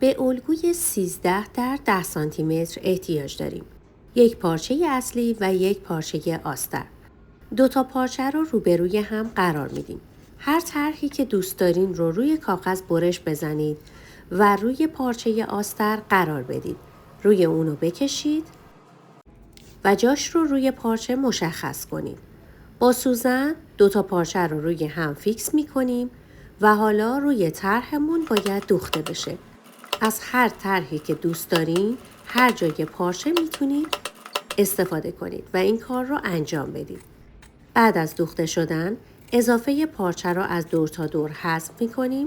به الگوی 13 در 10 سانتی متر احتیاج داریم. یک پارچه اصلی و یک پارچه آستر. دو تا پارچه رو روبروی هم قرار میدیم. هر طرحی که دوست دارین رو روی کاغذ برش بزنید و روی پارچه آستر قرار بدید. روی اونو بکشید و جاش رو روی پارچه مشخص کنید. با سوزن دو تا پارچه رو روی هم فیکس میکنیم و حالا روی طرحمون باید دوخته بشه. از هر طرحی که دوست دارین هر جای پارچه میتونید استفاده کنید و این کار رو انجام بدید. بعد از دوخته شدن اضافه پارچه رو از دور تا دور حذف میکنیم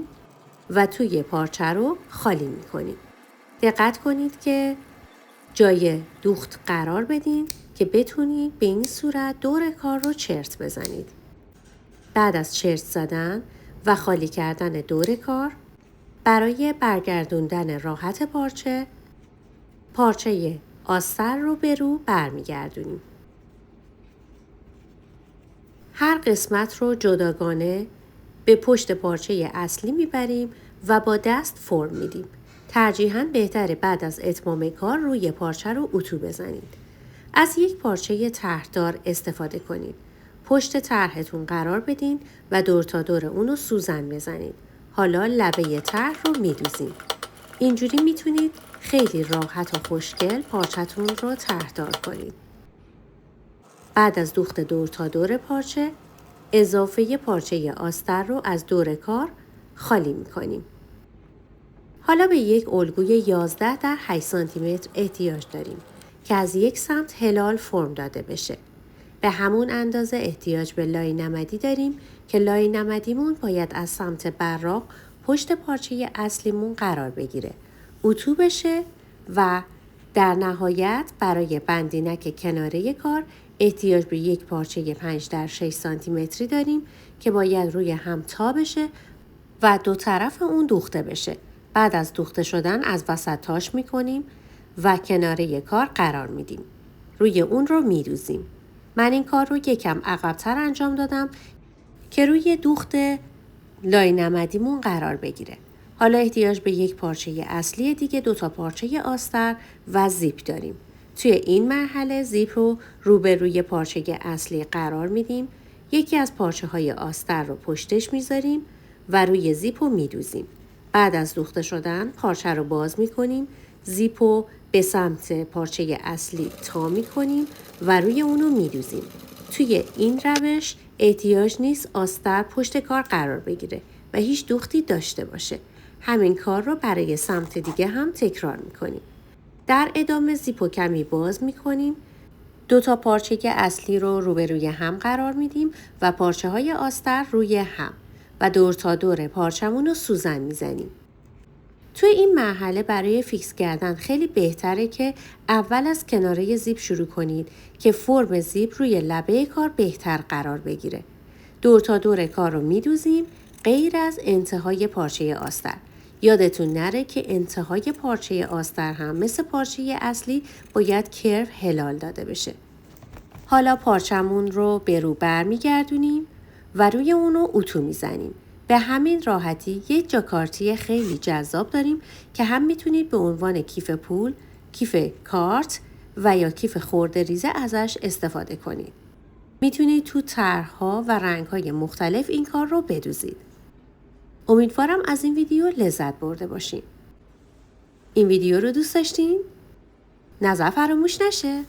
و توی پارچه رو خالی میکنیم. دقت کنید که جای دوخت قرار بدین که بتونید به این صورت دور کار رو چرت بزنید. بعد از چرت زدن و خالی کردن دور کار برای برگردوندن راحت پارچه آستر رو به رو برمیگردونیم. هر قسمت رو جداگانه به پشت پارچه اصلی میبریم و با دست فرم میدیم. ترجیحاً بهتره بعد از اتمام کار روی پارچه رو اتو بزنید. از یک پارچه طرحدار استفاده کنید. پشت طرحتون قرار بدین و دور تا دور اونو سوزن بزنید. حالا لبه طرح رو میدوزیم. اینجوری میتونید خیلی راحت و خوشگل پارچه‌تون رو طرحدار کنید. بعد از دوخت دور تا دور پارچه اضافه پارچه آستر رو از دور کار خالی میکنیم. حالا به یک الگوی 11 در 8 سانتی متر احتیاج داریم که از یک سمت هلال فرم داده بشه. به همون اندازه احتیاج به لای نمدی داریم که لای نمدیمون باید از سمت براق پشت پارچه اصلیمون قرار بگیره. اتو بشه و در نهایت برای بندینک کناره کار احتیاج به یک پارچه 5 در 6 سانتی متری داریم که باید روی هم تا بشه و دو طرف اون دوخته بشه. بعد از دوخته شدن از وسط تاش میکنیم و کناره کار قرار میدیم. روی اون رو میدوزیم. من این کار رو یکم عقب‌تر انجام دادم که روی دوخت لای نمدیمون قرار بگیره. حالا احتیاج به یک پارچه اصلی دیگه، دو تا پارچه آستر و زیپ داریم. توی این مرحله زیپ رو روبروی پارچه اصلی قرار میدیم. یکی از پارچه های آستر رو پشتش میذاریم و روی زیپ رو میدوزیم. بعد از دوخته شدن پارچه رو باز میکنیم. زیپ رو به سمت پارچه اصلی تا میکنیم و روی اونو میدوزیم. توی این روش احتیاج نیست آستر پشت کار قرار بگیره و هیچ دوختی داشته باشه. همین کار رو برای سمت دیگه هم تکرار میکنیم. در ادامه زیپو کمی باز میکنیم. دو تا پارچه اصلی رو روبروی هم قرار میدیم و پارچه های آستر روی هم و دور تا دور پارچمون رو سوزن میزنیم. توی این مرحله برای فیکس کردن خیلی بهتره که اول از کناره زیپ شروع کنید که فرم زیپ روی لبه کار بهتر قرار بگیره. دور تا دور کار رو میدوزیم غیر از انتهای پارچه آستر. یادتون نره که انتهای پارچه آستر هم مثل پارچه اصلی باید کرو هلال داده بشه. حالا پارچمون رو به رو برمیگردونیم و روی اونو اتو میزنیم. به همین راحتی یک جاکارتی خیلی جذاب داریم که هم میتونید به عنوان کیف پول، کیف کارت و یا کیف خرده ریزه ازش استفاده کنید. میتونید تو طرح‌ها و رنگ‌های مختلف این کار رو بدوزید. امیدوارم از این ویدیو لذت برده باشین. این ویدیو رو دوست داشتین؟ نظر فراموش نشه.